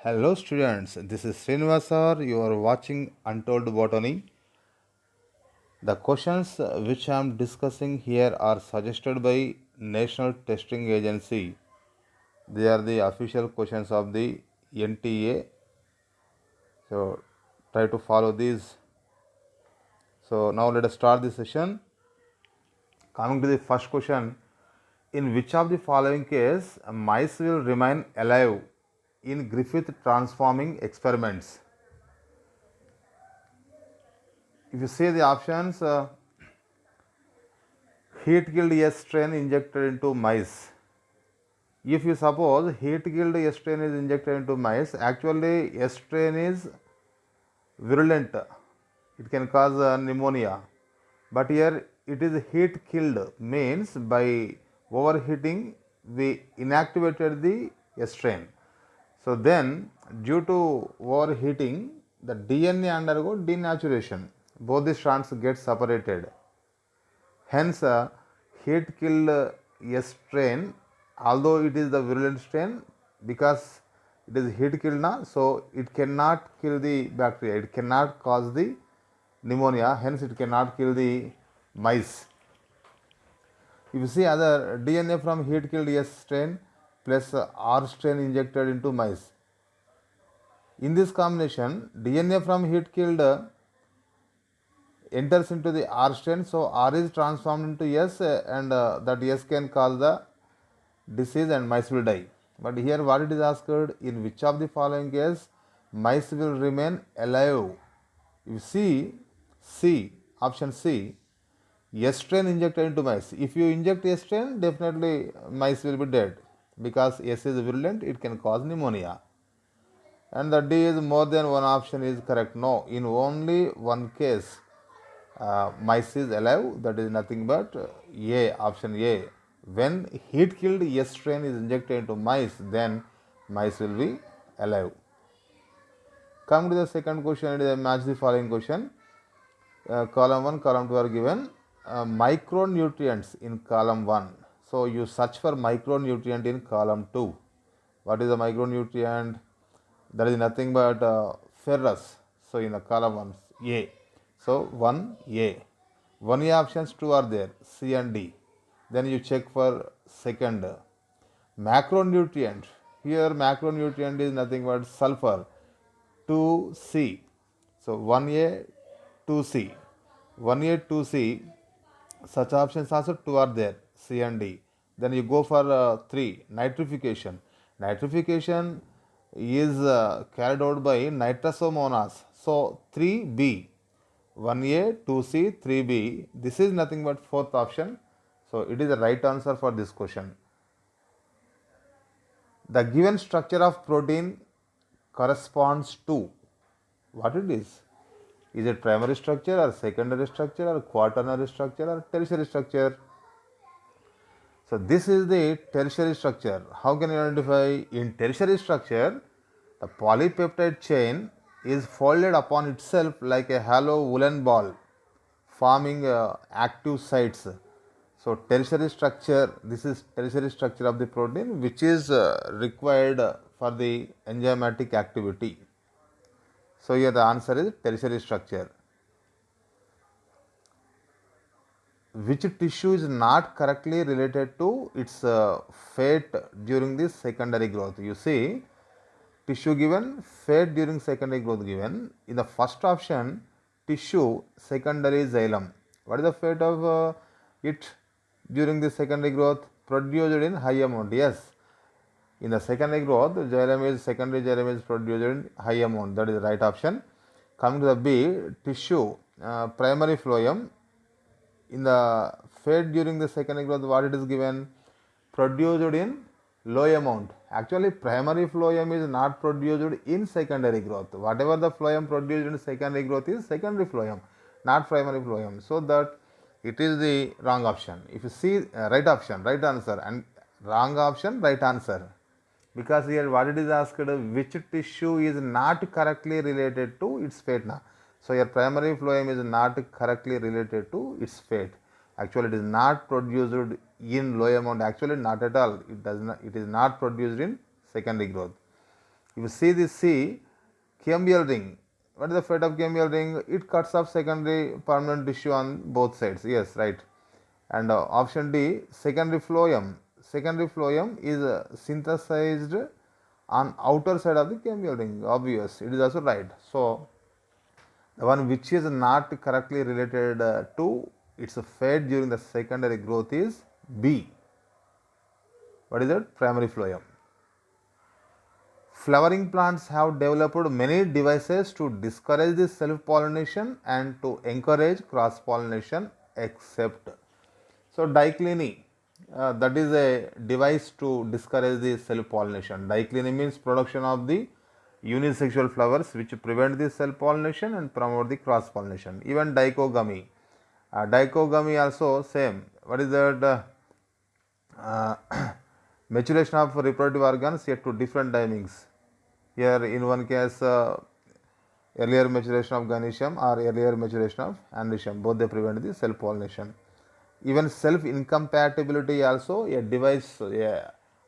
Hello students, this is Srinivasar. You are watching Untold Botany. The questions which I am discussing here are suggested by National Testing Agency. They are the official questions of the NTA. So try to follow these. So now let us start the session. Coming to the first question, in which of the following case mice will remain alive in Griffith transforming experiments? If you see the options, heat killed S strain injected into mice. If you suppose heat killed S strain is injected into mice, actually S strain is virulent. It can cause pneumonia. But here it is heat killed, means by overheating we inactivated the S strain. So then due to overheating the DNA undergo denaturation. Both the strands get separated. Hence, heat killed S strain, although it is the virulent strain, because it is heat killed now, so it cannot kill the bacteria, it cannot cause the pneumonia, hence it cannot kill the mice. If you see other DNA from heat killed S strain plus R strain injected into mice, in this combination, DNA from heat killed enters into the R strain, so R is transformed into S, and that S can cause the disease and mice will die. But here what it is asked, in which of the following case mice will remain alive? You see C, option C, S strain injected into mice. If you inject S strain, definitely mice will be dead because S is virulent, it can cause pneumonia. And the D is more than one option is correct. No, in only one case mice is alive, that is nothing but A, option A. When heat killed S strain is injected into mice, then mice will be alive. Come to the second question, it is match the following question. Column 1, column 2 are given. Micronutrients in column 1. So you search for micronutrient in column 2. What is a micronutrient? That is nothing but ferrous. So in the column 1, A. So 1A. 1A options 2 are there, C and D. Then you check for second. Macronutrient. Here macronutrient is nothing but sulfur, 2C. So 1A, 2C. 1A, 2C. Such options also 2 are there, C and D. Then you go for 3, nitrification. Nitrification is carried out by nitrosomonas. So 3B, 1A, 2C, 3B. This is nothing but fourth option. So it is the right answer for this question. The given structure of protein corresponds to what it is? Is it primary structure or secondary structure or quaternary structure or tertiary structure? So this is the tertiary structure. How can you identify? In tertiary structure, the polypeptide chain is folded upon itself like a hollow woolen ball, forming active sites. So tertiary structure, this is tertiary structure of the protein which is required for the enzymatic activity. So here the answer is tertiary structure. Which tissue is not correctly related to its fate during the secondary growth? You see, tissue given, fate during secondary growth given. In the first option, tissue secondary xylem. What is the fate of it during the secondary growth? Produced in high amount. Yes. In the secondary growth, secondary xylem is produced in high amount. That is the right option. Coming to the B, tissue primary phloem. In the fed during the secondary growth, what it is given? Produced in low amount. Actually primary phloem is not produced in secondary growth. Whatever the phloem produced in secondary growth is secondary phloem, not primary phloem. So that it is the wrong option. If you see right option, right answer, and wrong option, right answer. Because here what it is asked, which tissue is not correctly related to its fate now. So your primary phloem is not correctly related to its fate. Actually it is not produced in low amount, actually not at all. It is not produced in secondary growth. If you see this C, cambial ring. What is the fate of cambial ring? It cuts off secondary permanent tissue on both sides. Yes, right. And option D, secondary phloem. Secondary phloem is synthesized on outer side of the cambial ring. Obvious. It is also right. So the one which is not correctly related to its fate during the secondary growth is B. What is that? Primary phloem. Flowering plants have developed many devices to discourage the self-pollination and to encourage cross-pollination except. So dicliny, that is a device to discourage the self-pollination. Dicliny means production of the unisexual flowers which prevent the self-pollination and promote the cross-pollination. Even dichogamy. Dichogamy also same. What is that? Maturation of reproductive organs yet to different timings. Here in one case earlier maturation of gynoecium or earlier maturation of androecium, both they prevent the self pollination. Even self incompatibility also a device,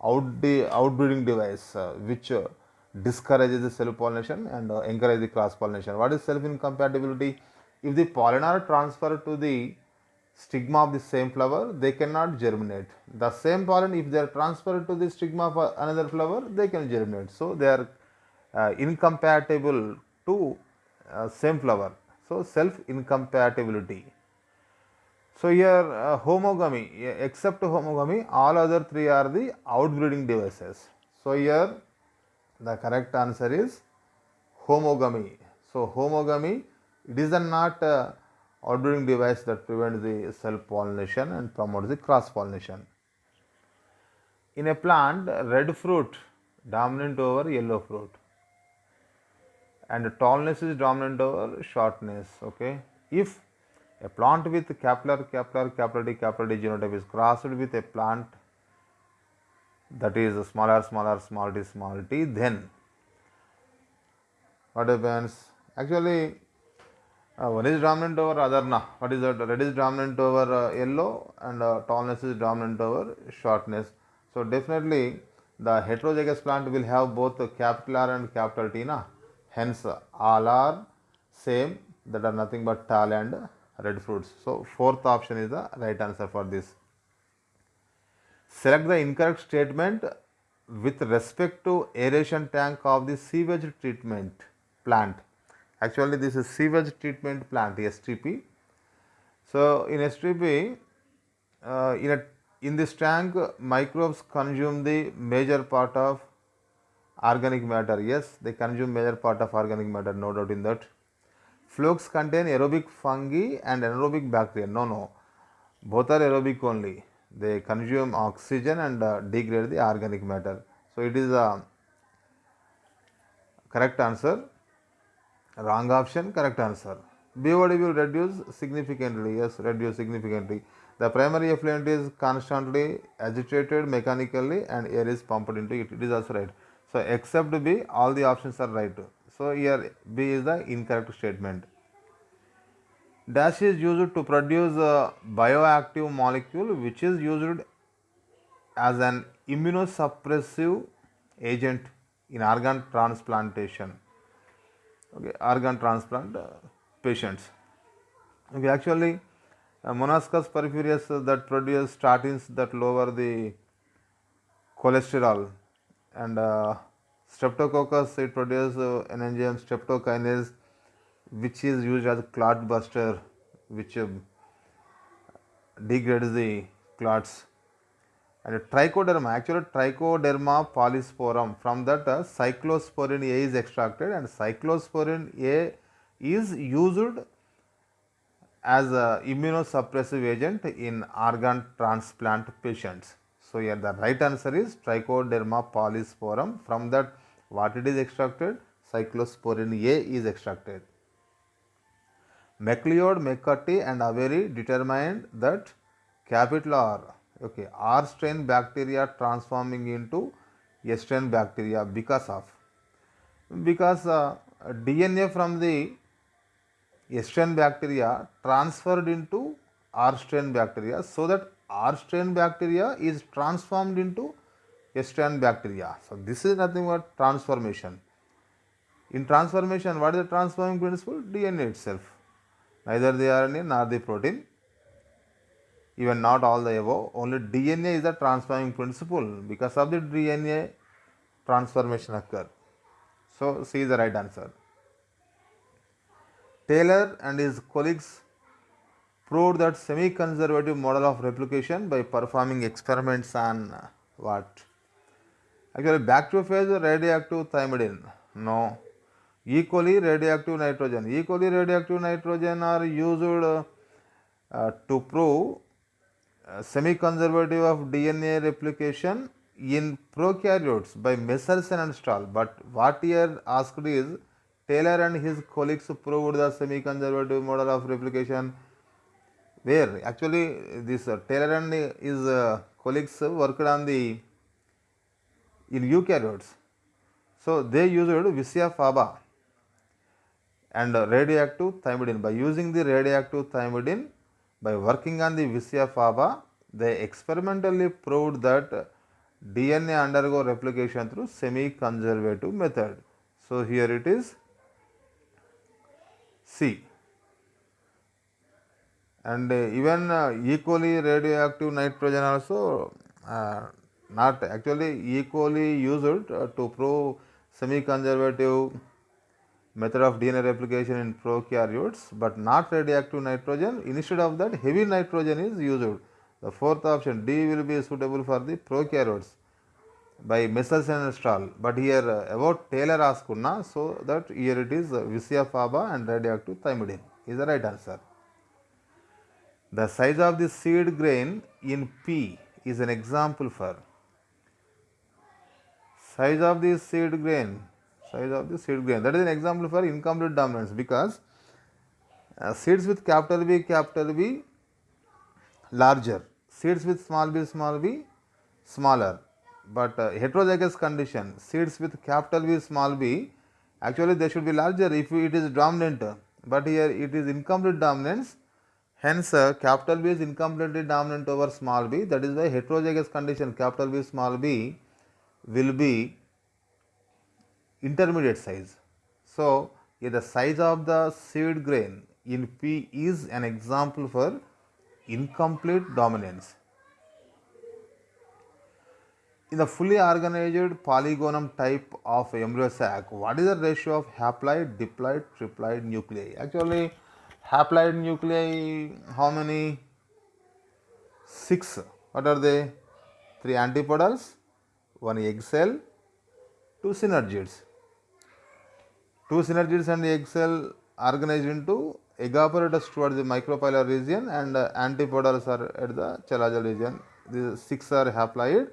outbreeding device which discourages the self pollination and encourages the cross pollination. What is self incompatibility? If the pollen are transferred to the stigma of the same flower, they cannot germinate. The same pollen, if they are transferred to the stigma of another flower, they can germinate. So they are incompatible to same flower. So self incompatibility. So here homogamy, except homogamy, all other three are the outbreeding devices. So here the correct answer is homogamy. So homogamy, it is not outbreeding device that prevents the self pollination and promotes the cross pollination. In a plant, red fruit dominant over yellow fruit, and tallness is dominant over shortness. Okay, if a plant with capital D genotype is crossed with a plant that is small t, then what happens? Actually, one is dominant over other. What is that? Red is dominant over yellow, and tallness is dominant over shortness. So definitely the heterozygous plant will have both capital R and capital T. Hence all are same, that are nothing but tall and red fruits. So fourth option is the right answer for this. Select the incorrect statement with respect to aeration tank of the sewage treatment plant. Actually this is sewage treatment plant, STP. So in STP, in this tank, microbes consume the major part of organic matter. Yes, they consume major part of organic matter, no doubt in that. Flukes contain aerobic fungi and anaerobic bacteria. No, both are aerobic only. They consume oxygen and degrade the organic matter. So it is a correct answer. Wrong option, correct answer. BOD will reduce significantly. Yes, reduce significantly. The primary effluent is constantly agitated mechanically and air is pumped into it. It is also right. So except B, all the options are right. So here B is the incorrect statement. Dash is used to produce a bioactive molecule which is used as an immunosuppressive agent in organ transplantation. Okay, organ transplant patients. Okay, actually Monoscus perfurious that produce statins that lower the cholesterol, and streptococcus, it produces an enzyme streptokinase which is used as a clot buster, which degrades the clots. And trichoderma, actually Trichoderma polysporum, from that cyclosporin A is extracted, and cyclosporin A is used as a immunosuppressive agent in organ transplant patients. So here the right answer is Trichoderma polysporum. From that, what it is extracted? Cyclosporin A is extracted. MacLeod, McCarthy and Avery determined that capital R, okay, R strain bacteria transforming into S strain bacteria because DNA from the S strain bacteria transferred into R strain bacteria, so that R strain bacteria is transformed into yeast and bacteria. So this is nothing but transformation. In transformation, what is the transforming principle? DNA itself. Neither the RNA nor the protein, even not all the above, only DNA is the transforming principle. Because of the DNA, transformation occur. So C is the right answer. Taylor and his colleagues proved that semi-conservative model of replication by performing experiments on what? Actually, bacteriophage radioactive thymidine. No. E. coli radioactive nitrogen. E. coli radioactive nitrogen are used to prove semi-conservative of DNA replication in prokaryotes by Messerschmitt and Stahl. But what here asked is, Taylor and his colleagues proved the semi-conservative model of replication where actually this Taylor and his colleagues worked on the in eukaryotes. So they used Visia faba and radioactive thymidine. By using the radioactive thymidine, by working on the Visia faba, they experimentally proved that DNA undergo replication through semi-conservative method. So here it is C. And even E. coli radioactive nitrogen also not actually E. coli used to prove semi-conservative method of DNA replication in prokaryotes, but not radioactive nitrogen. Instead of that, heavy nitrogen is used. The fourth option D will be suitable for the prokaryotes by Messerschmitt and Stahl. But here about Taylor askunna, so that here it is Visia faba and radioactive thymidine is the right answer. The size of the seed grain in pea is an example for size of the seed grain. That is an example for incomplete dominance because seeds with capital V larger, seeds with small b smaller. But heterozygous condition, seeds with capital V small b, actually they should be larger if it is dominant. But here it is incomplete dominance. Hence, capital B is incompletely dominant over small b. That is why heterozygous condition capital B small b will be intermediate size. So, here the size of the seed grain in P is an example for incomplete dominance. In the fully organized polygonum type of embryo sac, what is the ratio of haploid, diploid, triploid nuclei? Actually, haploid nuclei, how many? 6. What are they? 3 antipodals, 1 egg cell, 2 synergids. 2 synergids and egg cell organized into egg apparatus towards the micropylar region and antipodals are at the chelazal region. These 6 are haploid